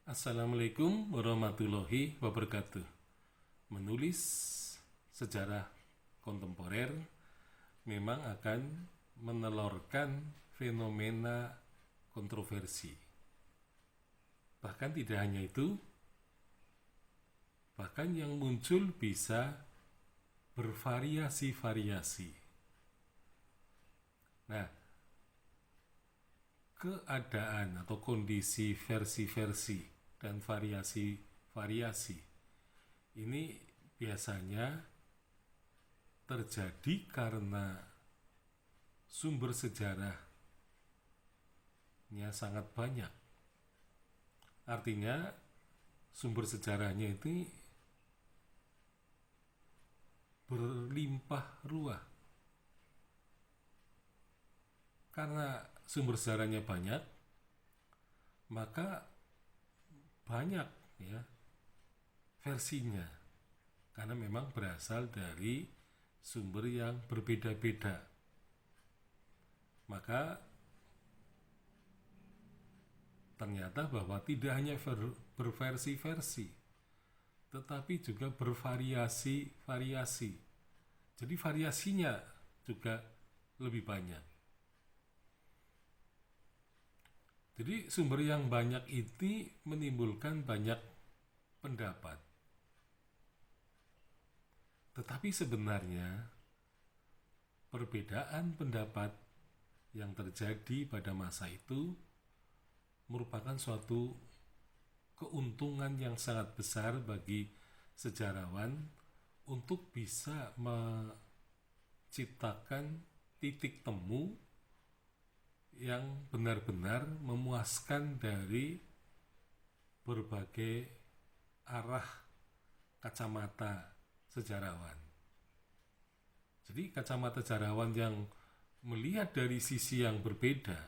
Assalamualaikum warahmatullahi wabarakatuh. Menulis sejarah kontemporer memang akan menelurkan fenomena kontroversi. Bahkan tidak hanya itu, bahkan yang muncul bisa bervariasi-variasi. Nah, keadaan atau kondisi versi-versi dan variasi-variasi ini biasanya terjadi karena sumber sejarahnya sangat banyak. Artinya sumber sejarahnya itu berlimpah ruah. Karena sumber sejarahnya banyak, maka banyak ya versinya, karena memang berasal dari sumber yang berbeda-beda. Maka ternyata bahwa tidak hanya berversi-versi, tetapi juga bervariasi-variasi. Jadi variasinya juga lebih banyak. Jadi sumber yang banyak itu menimbulkan banyak pendapat. Tetapi sebenarnya perbedaan pendapat yang terjadi pada masa itu merupakan suatu keuntungan yang sangat besar bagi sejarawan untuk bisa menciptakan titik temu yang benar-benar memuaskan dari berbagai arah kacamata sejarawan. Jadi kacamata sejarawan yang melihat dari sisi yang berbeda,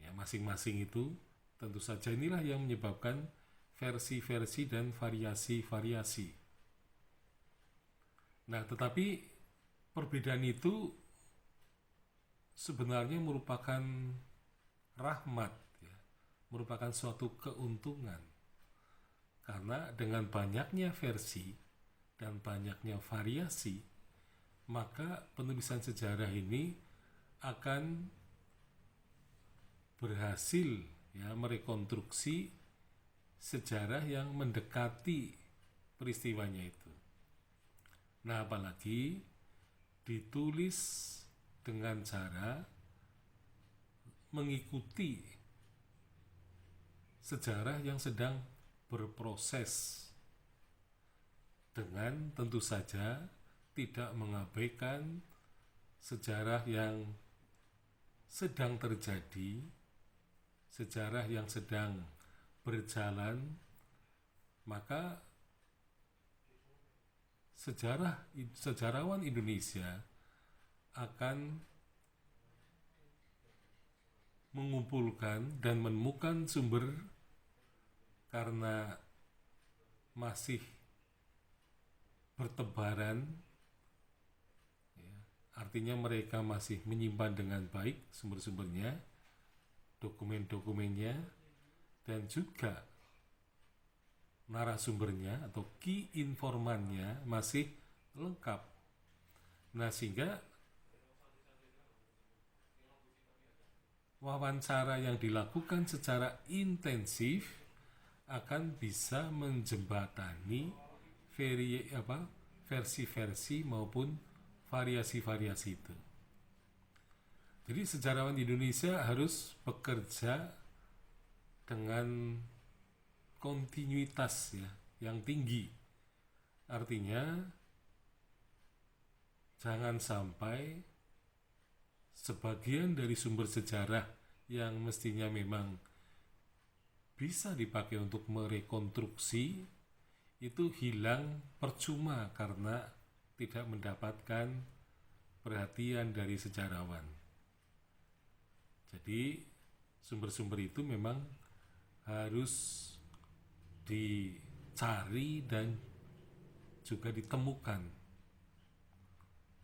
ya masing-masing itu tentu saja inilah yang menyebabkan versi-versi dan variasi-variasi. Nah, tetapi perbedaan itu sebenarnya merupakan rahmat, ya, merupakan suatu keuntungan. Karena dengan banyaknya versi dan banyaknya variasi, maka penulisan sejarah ini akan berhasil ya merekonstruksi sejarah yang mendekati peristiwanya itu. Nah, apalagi ditulis dengan cara mengikuti sejarah yang sedang berproses, dengan tentu saja tidak mengabaikan sejarah yang sedang terjadi, sejarah yang sedang berjalan. Maka sejarawan Indonesia akan mengumpulkan dan menemukan sumber, karena masih bertebaran, ya, artinya mereka masih menyimpan dengan baik sumber-sumbernya, dokumen-dokumennya, dan juga narasumbernya atau key informannya masih lengkap. Nah, sehingga wawancara yang dilakukan secara intensif akan bisa menjembatani versi-versi maupun variasi-variasi itu. Jadi sejarawan Indonesia harus bekerja dengan kontinuitas ya yang tinggi. Artinya jangan sampai sebagian dari sumber sejarah yang mestinya memang bisa dipakai untuk merekonstruksi itu hilang percuma karena tidak mendapatkan perhatian dari sejarawan. Jadi sumber-sumber itu memang harus dicari dan juga ditemukan.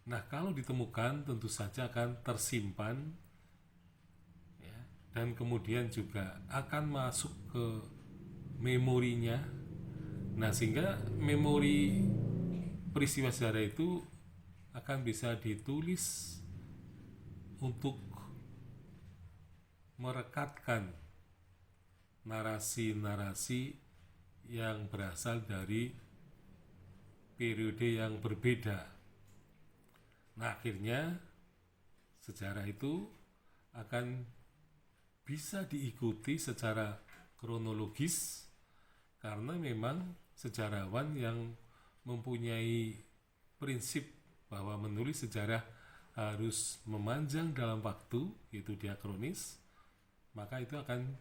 Nah, kalau ditemukan tentu saja akan tersimpan ya, dan kemudian juga akan masuk ke memorinya. Nah, sehingga memori peristiwa sejarah itu akan bisa ditulis untuk merekatkan narasi-narasi yang berasal dari periode yang berbeda. Nah, akhirnya sejarah itu akan bisa diikuti secara kronologis karena memang sejarawan yang mempunyai prinsip bahwa menulis sejarah harus memanjang dalam waktu, yaitu diakronis, maka itu akan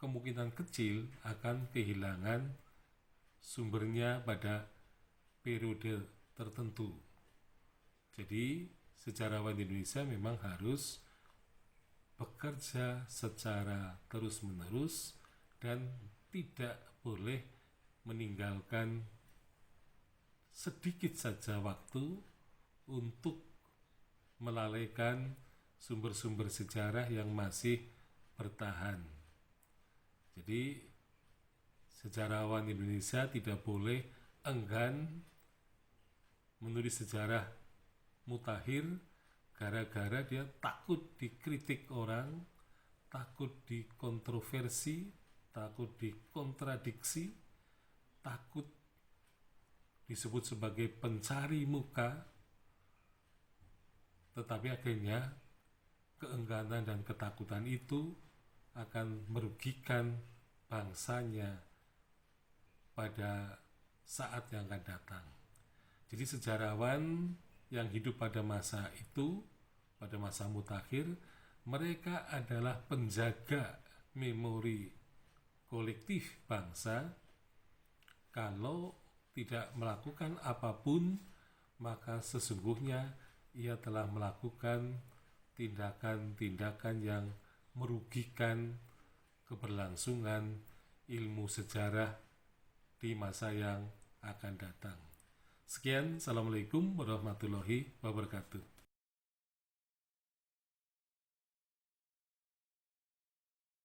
kemungkinan kecil akan kehilangan sumbernya pada periode tertentu. Jadi sejarawan Indonesia memang harus bekerja secara terus-menerus dan tidak boleh meninggalkan sedikit saja waktu untuk melalaikan sumber-sumber sejarah yang masih bertahan. Jadi sejarawan Indonesia tidak boleh enggan menulis sejarah mutakhir gara-gara dia takut dikritik orang, takut dikontroversi, takut dikontradiksi, takut disebut sebagai pencari muka, tetapi akhirnya keengganan dan ketakutan itu akan merugikan bangsanya pada saat yang akan datang. Jadi sejarawan yang hidup pada masa itu, pada masa mutakhir, mereka adalah penjaga memori kolektif bangsa. Kalau tidak melakukan apapun, maka sesungguhnya ia telah melakukan tindakan-tindakan yang merugikan keberlangsungan ilmu sejarah di masa yang akan datang. Sekian, Assalamualaikum warahmatullahi wabarakatuh.